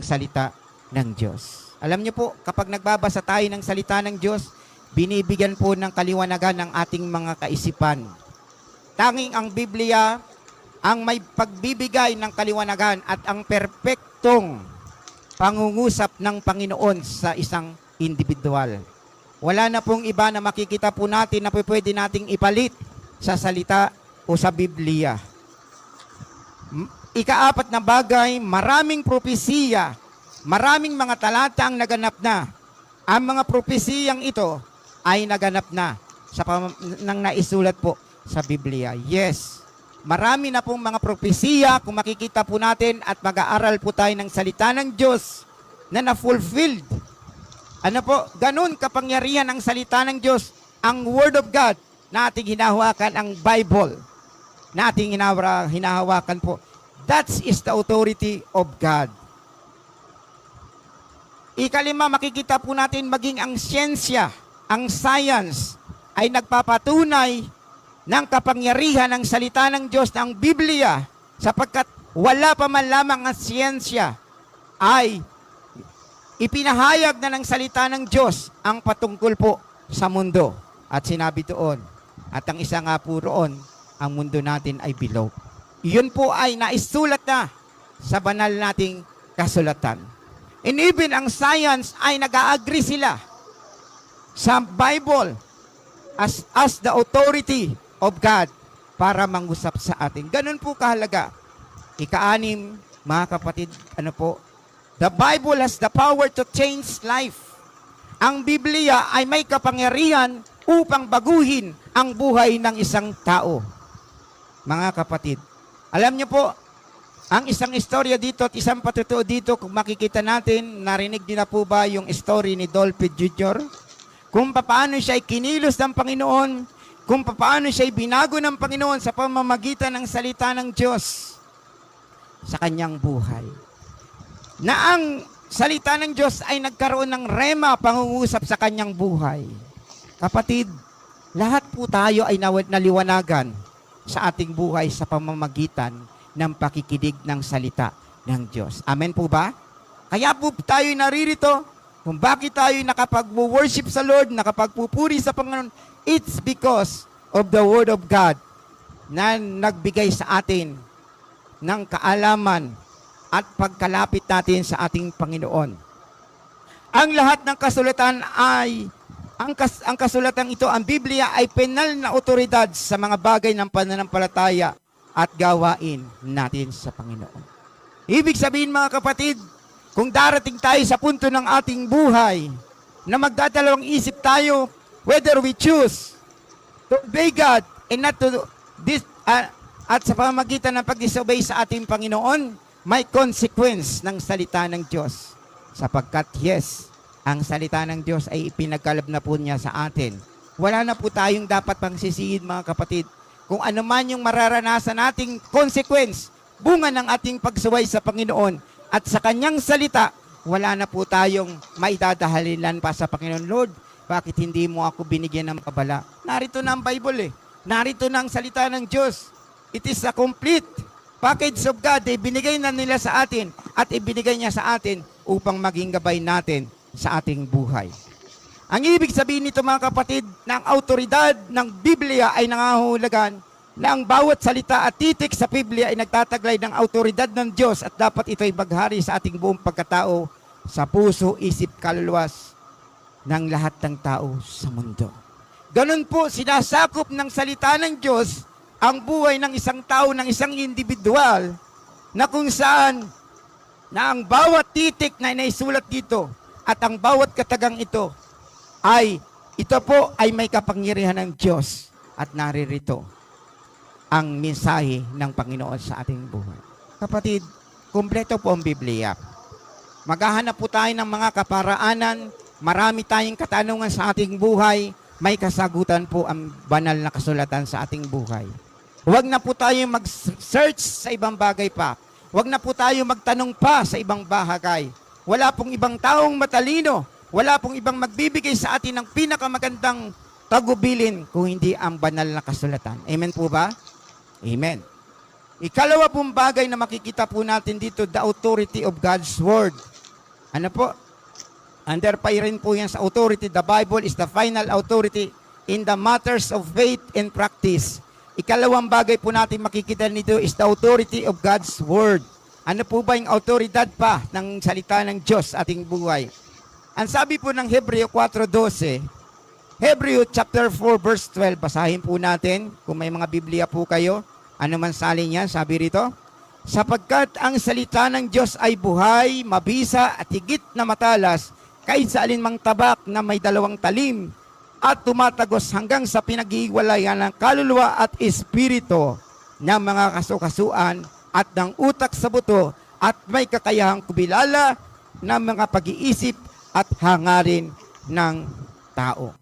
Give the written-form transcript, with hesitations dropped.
salita ng Diyos. Alam niyo po, kapag nagbabasa tayo ng salita ng Diyos, binibigyan po ng kaliwanagan ng ating mga kaisipan. Tanging ang Biblia ang may pagbibigay ng kaliwanagan at ang perpektong pangungusap ng Panginoon sa isang individual. Wala na pong iba na makikita po natin na pwede nating ipalit sa salita o sa Biblia. Ikaapat na bagay, maraming propesiya, maraming mga talata ang naganap na. Ang mga propesiyang ito ay naganap na nang naisulat po sa Biblia. Yes, marami na pong mga propesiya kung makikita po natin at mag-aaral po tayo ng salita ng Diyos na na-fulfilled. Ano po, ganun kapangyarihan ang salita ng Diyos, ang Word of God na ating hinahawakan, ang Bible na ating hinahawakan po. That is the authority of God. Ikalima, makikita po natin maging ang siyensya, ang science, ay nagpapatunay ng kapangyarihan ng salita ng Diyos, ng Biblia, sapagkat wala pa man lamang ang siyensya ay ipinahayag na ng salita ng Diyos ang patungkol po sa mundo. At sinabi doon, at ang isa nga po roon, ang mundo natin ay bilog. Iyon po ay naisulat na sa banal nating kasulatan. And even ang science ay nag-a-agree sila sa Bible as the authority of God para mangusap sa atin. Ganun po kahalaga. Ika-anim, mga kapatid, the Bible has the power to change life. Ang Biblia ay may kapangyarihan upang baguhin ang buhay ng isang tao. Mga kapatid, alam niyo po, ang isang istorya dito at isang patutuo dito, kung makikita natin, narinig din na po ba yung story ni Dolphy Jr.? Kung paano siya ay kinilos ng Panginoon, kung paano siya ay binago ng Panginoon sa pamamagitan ng salita ng Diyos sa kanyang buhay. Na ang salita ng Diyos ay nagkaroon ng rema, pangungusap sa kanyang buhay. Kapatid, lahat po tayo ay naliwanagan sa ating buhay sa pamamagitan ng pakikinig ng salita ng Diyos. Amen po ba? Kaya po tayo naririto kung bakit tayo nakapag-worship sa Lord, nakapagpupuri sa Panginoon. It's because of the Word of God na nagbigay sa atin ng kaalaman at pagkalapit natin sa ating Panginoon. Ang lahat ng kasulatan ay ang kasulatan ito, ang Biblia ay penal na otoridad sa mga bagay ng pananampalataya at gawain natin sa Panginoon. Ibig sabihin mga kapatid, kung darating tayo sa punto ng ating buhay na magdadalawang isip tayo whether we choose to obey God and not to at sa pamamagitan ng pag-disobey sa ating Panginoon, may consequence ng salita ng Diyos. Sapagkat yes, ang salita ng Diyos ay ipinagkalab na po niya sa atin. Wala na po tayong dapat pang sisihin mga kapatid. Kung ano man yung mararanasan nating consequence, bunga ng ating pagsuway sa Panginoon at sa kanyang salita, wala na po tayong maidadahalilan pa sa Panginoon. Lord, bakit hindi mo ako binigyan ng kabala? Narito na ang Bible eh. Narito na ang salita ng Diyos. It is a complete package of God. Ibinigay na nila sa atin at ibinigay niya sa atin upang maging gabay natin sa ating buhay. Ang ibig sabihin nito mga kapatid, na ang autoridad ng Biblia ay nangangahulugan na ang bawat salita at titik sa Biblia ay nagtataglay ng autoridad ng Diyos at dapat ito ay maghari sa ating buong pagkatao sa puso, isip, kaluluwas ng lahat ng tao sa mundo. Ganun po, sinasakop ng salita ng Diyos ang buhay ng isang tao, ng isang individual na kung saan na ang bawat titik na inaisulat dito at ang bawat katagang ito ay may kapangyarihan ng Diyos at naririto ang mensahe ng Panginoon sa ating buhay. Kapatid, kumpleto po ang Biblia. Maghahanap po tayo ng mga kaparaanan, marami tayong katanungan sa ating buhay, may kasagutan po ang banal na kasulatan sa ating buhay. Huwag na po tayo mag-search sa ibang bagay pa. Huwag na po tayo magtanong pa sa ibang bagay. Wala pong ibang taong matalino. Wala pong ibang magbibigay sa atin ng pinakamagandang tagubilin kung hindi ang banal na kasulatan. Amen po ba? Amen. Ikalawa pong bagay na makikita po natin dito, the authority of God's Word. Ano po? Under pa rin po yan sa authority. The Bible is the final authority in the matters of faith and practice. Ikalawang bagay po natin makikita nito is the authority of God's Word. Ano po ba yung autoridad pa ng salita ng Diyos sa ating buhay? Ang sabi po ng Hebreo 4:12, Hebreo chapter 4 verse 12, basahin po natin kung may mga Biblia po kayo. Ano man salin yan, sabi rito, sapagkat ang salita ng Diyos ay buhay, mabisa at higit na matalas kaysa alinmang tabak na may dalawang talim at tumatagos hanggang sa pinaghiwalayan ng kaluluwa at espiritu ng mga kasukasuan at ng utak sa buto at may kakayahang kubilala ng mga pag-iisip at hangarin ng tao.